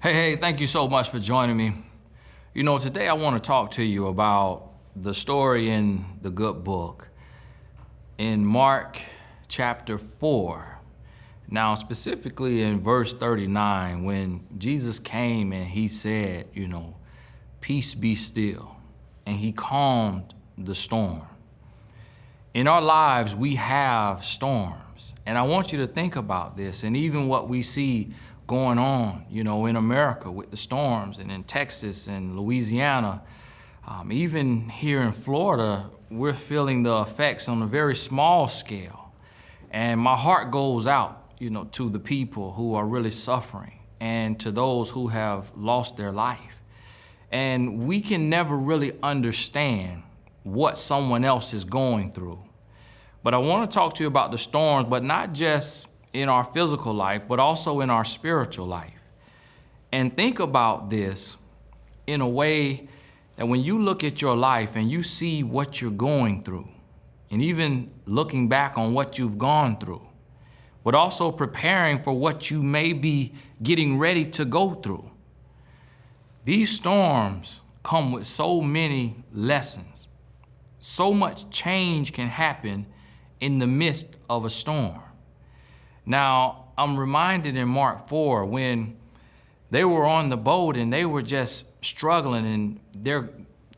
Hey, thank you so much for joining me. You know, today I want to talk to you about the story in the good book in Mark chapter 4. Now, specifically in verse 39, when Jesus came and he said, peace be still, and he calmed the storm. In our lives, we have storms, and I want you to think about this, and even what we see going on, in America with the storms, and in Texas and Louisiana, even here in Florida, we're feeling the effects on a very small scale. And my heart goes out, to the people who are really suffering and to those who have lost their life. And we can never really understand what someone else is going through. But I want to talk to you about the storms, but not just in our physical life, but also in our spiritual life. And think about this in a way that when you look at your life and you see what you're going through, and even looking back on what you've gone through, but also preparing for what you may be getting ready to go through. These storms come with so many lessons. So much change can happen in the midst of a storm. Now, I'm reminded in Mark 4 when they were on the boat and they were just struggling and they're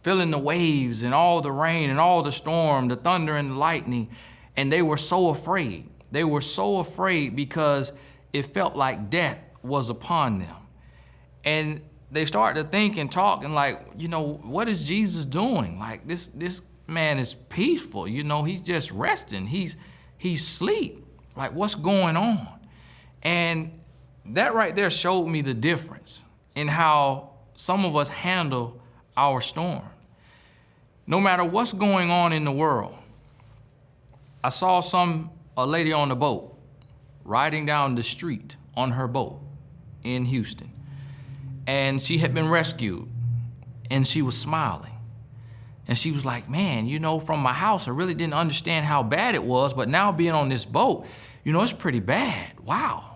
feeling the waves and all the rain and all the storm, the thunder and the lightning, and they were so afraid. They were so afraid because it felt like death was upon them. And they started to think and talk and what is Jesus doing? Like this man is peaceful, he's just resting. He's asleep. Like, what's going on? And that right there showed me the difference in how some of us handle our storm. No matter what's going on in the world, I saw a lady on the boat riding down the street on her boat in Houston. And she had been rescued and she was smiling. And she was like, man, from my house, I really didn't understand how bad it was, but now being on this boat, it's pretty bad. Wow,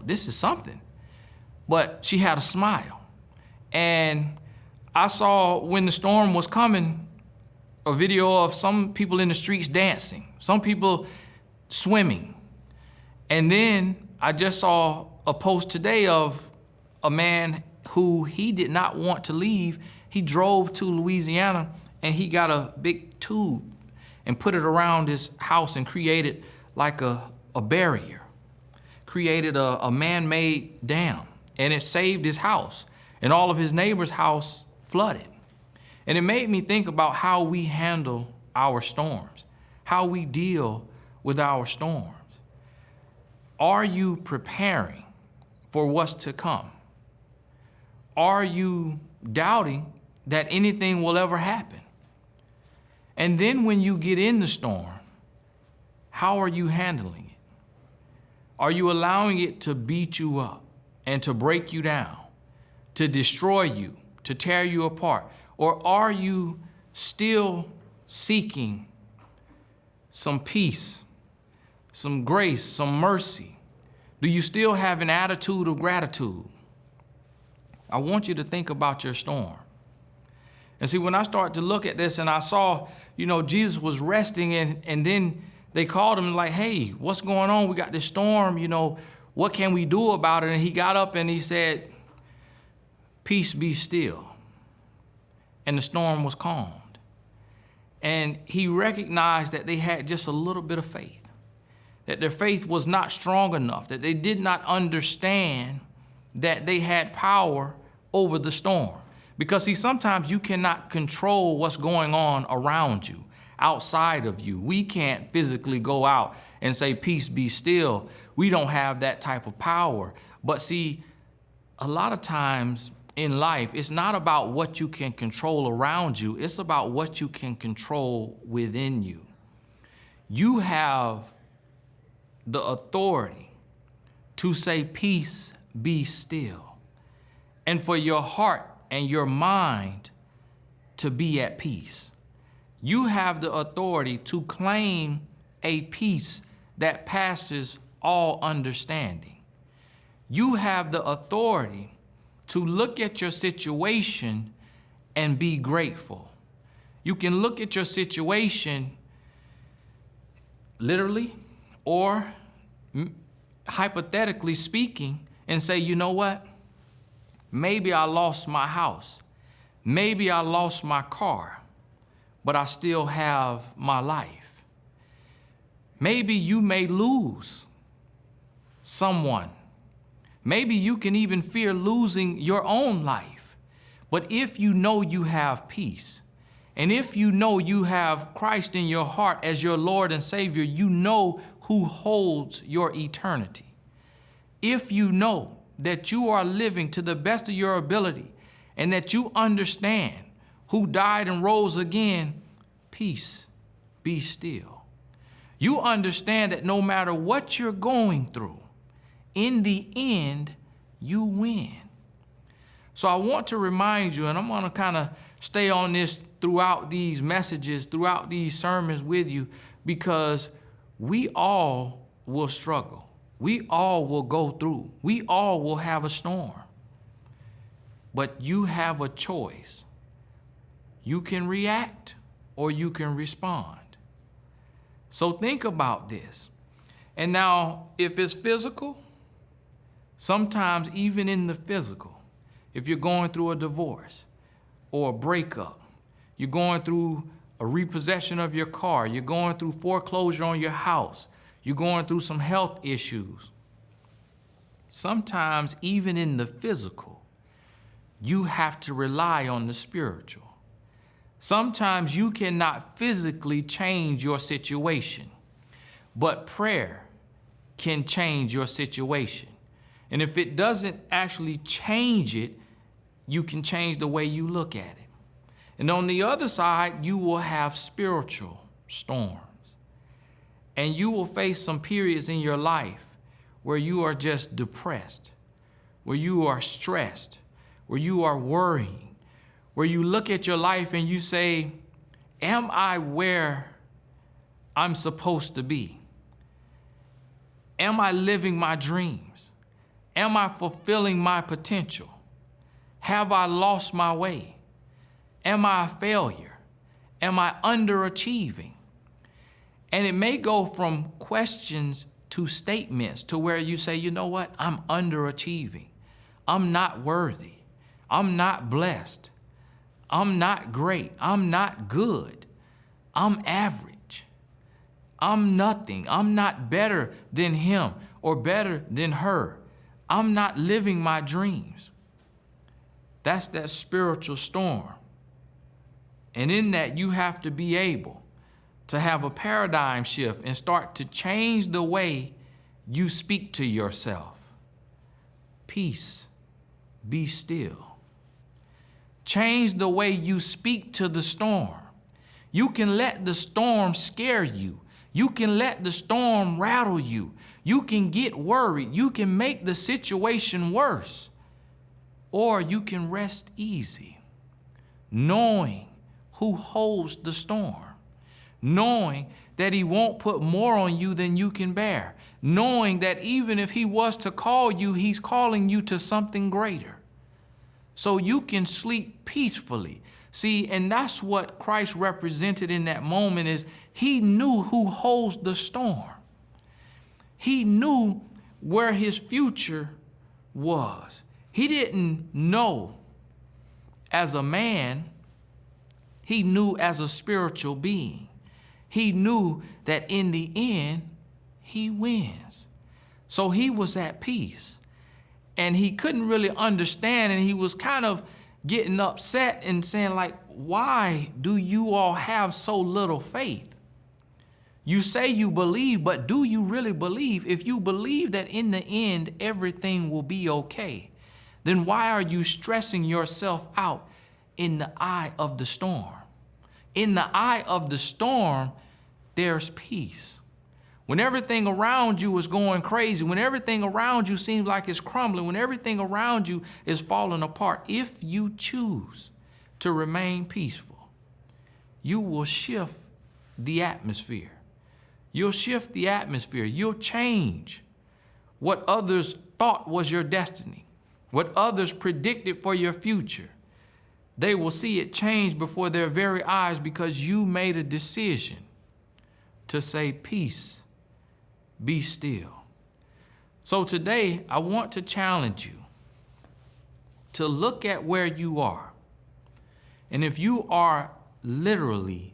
this is something. But she had a smile. And I saw when the storm was coming, a video of some people in the streets dancing, some people swimming. And then I just saw a post today of a man who he did not want to leave. He drove to Louisiana and he got a big tube and put it around his house and created like a barrier, created a man-made dam, and it saved his house, and all of his neighbors' house flooded. And it made me think about how we handle our storms, how we deal with our storms. Are you preparing for what's to come? Are you doubting that anything will ever happen? And then when you get in the storm, how are you handling it? Are you allowing it to beat you up and to break you down, to destroy you, to tear you apart? Or are you still seeking some peace, some grace, some mercy? Do you still have an attitude of gratitude? I want you to think about your storm. And see, when I started to look at this and I saw, Jesus was resting and then they called him like, hey, what's going on? We got this storm, what can we do about it? And he got up and he said, peace be still. And the storm was calmed. And he recognized that they had just a little bit of faith, that their faith was not strong enough, that they did not understand that they had power over the storm. Because see, sometimes you cannot control what's going on around you, outside of you. We can't physically go out and say, peace be still. We don't have that type of power. But see, a lot of times in life, it's not about what you can control around you. It's about what you can control within you. You have the authority to say, peace be still. And for your heart and your mind to be at peace. You have the authority to claim a peace that passes all understanding. You have the authority to look at your situation and be grateful. You can look at your situation literally or hypothetically speaking and say, you know what? Maybe I lost my house. Maybe I lost my car, but I still have my life. Maybe you may lose someone. Maybe you can even fear losing your own life. But if you know you have peace, and if you know you have Christ in your heart as your Lord and Savior, you know who holds your eternity. If you know that you are living to the best of your ability and that you understand who died and rose again, peace, be still. You understand that no matter what you're going through, in the end, you win. So I want to remind you, and I'm going to kind of stay on this throughout these messages, throughout these sermons with you, because we all will struggle. We all will go through. We all will have a storm. But you have a choice. You can react or you can respond. So think about this. And now, if it's physical, sometimes even in the physical, if you're going through a divorce or a breakup, you're going through a repossession of your car, you're going through foreclosure on your house, you're going through some health issues. Sometimes even in the physical, you have to rely on the spiritual. Sometimes you cannot physically change your situation, but prayer can change your situation. And if it doesn't actually change it, you can change the way you look at it. And on the other side, you will have spiritual storms. And you will face some periods in your life where you are just depressed, where you are stressed, where you are worrying, where you look at your life and you say, am I where I'm supposed to be? Am I living my dreams? Am I fulfilling my potential? Have I lost my way? Am I a failure? Am I underachieving? And it may go from questions to statements to where you say, you know what? I'm underachieving. I'm not worthy. I'm not blessed. I'm not great. I'm not good. I'm average. I'm nothing. I'm not better than him or better than her. I'm not living my dreams. That's that spiritual storm. And in that, you have to be able to have a paradigm shift and start to change the way you speak to yourself. Peace, be still. Change the way you speak to the storm. You can let the storm scare you. You can let the storm rattle you. You can get worried. You can make the situation worse. Or you can rest easy, knowing who holds the storm, knowing that he won't put more on you than you can bear, knowing that even if he was to call you, he's calling you to something greater. So you can sleep peacefully. See, and that's what Christ represented in that moment is he knew who holds the storm. He knew where his future was. He didn't know as a man, he knew as a spiritual being. He knew that in the end, he wins. So he was at peace. And he couldn't really understand, and he was kind of getting upset and saying, like, why do you all have so little faith? You say you believe, but do you really believe? If you believe that in the end everything will be okay, then why are you stressing yourself out in the eye of the storm? In the eye of the storm, there's peace. When everything around you is going crazy, when everything around you seems like it's crumbling, when everything around you is falling apart, if you choose to remain peaceful, you will shift the atmosphere. You'll shift the atmosphere. You'll change what others thought was your destiny, what others predicted for your future, they will see it change before their very eyes because you made a decision to say, peace, be still. So today, I want to challenge you to look at where you are. And if you are literally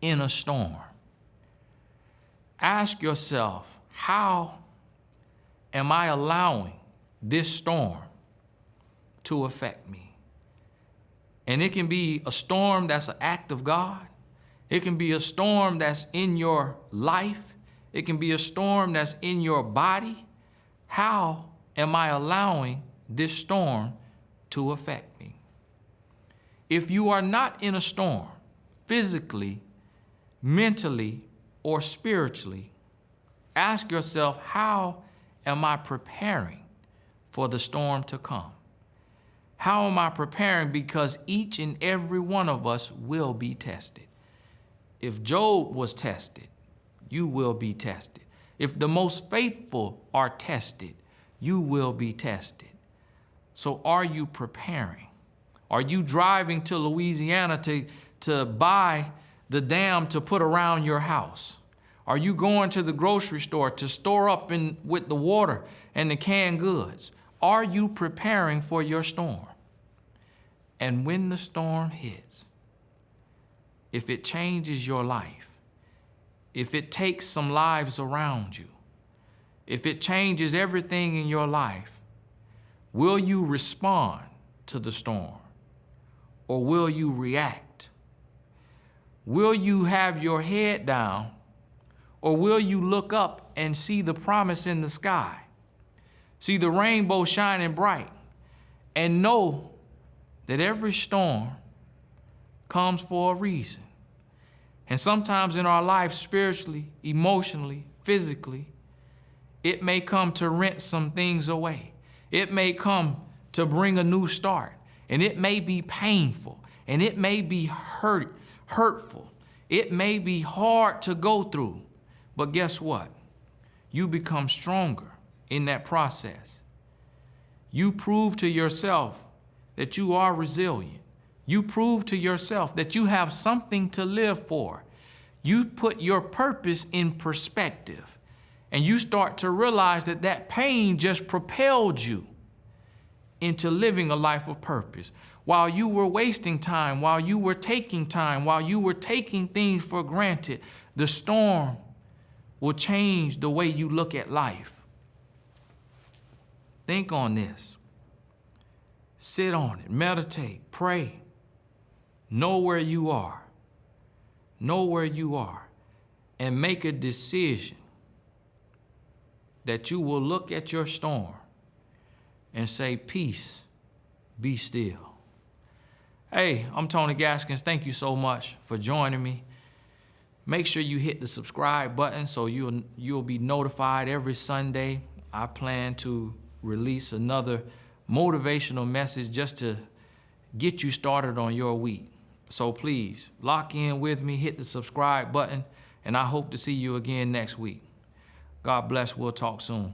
in a storm, ask yourself, how am I allowing this storm to affect me? And it can be a storm that's an act of God. It can be a storm that's in your life. It can be a storm that's in your body. How am I allowing this storm to affect me? If you are not in a storm, physically, mentally, or spiritually, ask yourself, how am I preparing for the storm to come? How am I preparing? Because each and every one of us will be tested. If Job was tested, you will be tested. If the most faithful are tested, you will be tested. So are you preparing? Are you driving to Louisiana to buy the dam to put around your house? Are you going to the grocery store to store up with the water and the canned goods? Are you preparing for your storm? And when the storm hits, if it changes your life, if it takes some lives around you, if it changes everything in your life, will you respond to the storm? Or will you react? Will you have your head down? Or will you look up and see the promise in the sky? See the rainbow shining bright and know that every storm comes for a reason. And sometimes in our life, spiritually, emotionally, physically, it may come to rent some things away. It may come to bring a new start. And it may be painful. And it may be hurtful. It may be hard to go through. But guess what? You become stronger in that process. You prove to yourself that you are resilient. You prove to yourself that you have something to live for. You put your purpose in perspective. And you start to realize that that pain just propelled you into living a life of purpose. While you were wasting time, while you were taking things for granted, the storm will change the way you look at life. Think on this. Sit on it, meditate, pray. Know where you are. Know where you are. And make a decision that you will look at your storm and say, peace, be still. Hey, I'm Tony Gaskins. Thank you so much for joining me. Make sure you hit the subscribe button so you'll be notified every Sunday. I plan to release another motivational message just to get you started on your week. So please lock in with me, hit the subscribe button, and I hope to see you again next week. God bless. We'll talk soon.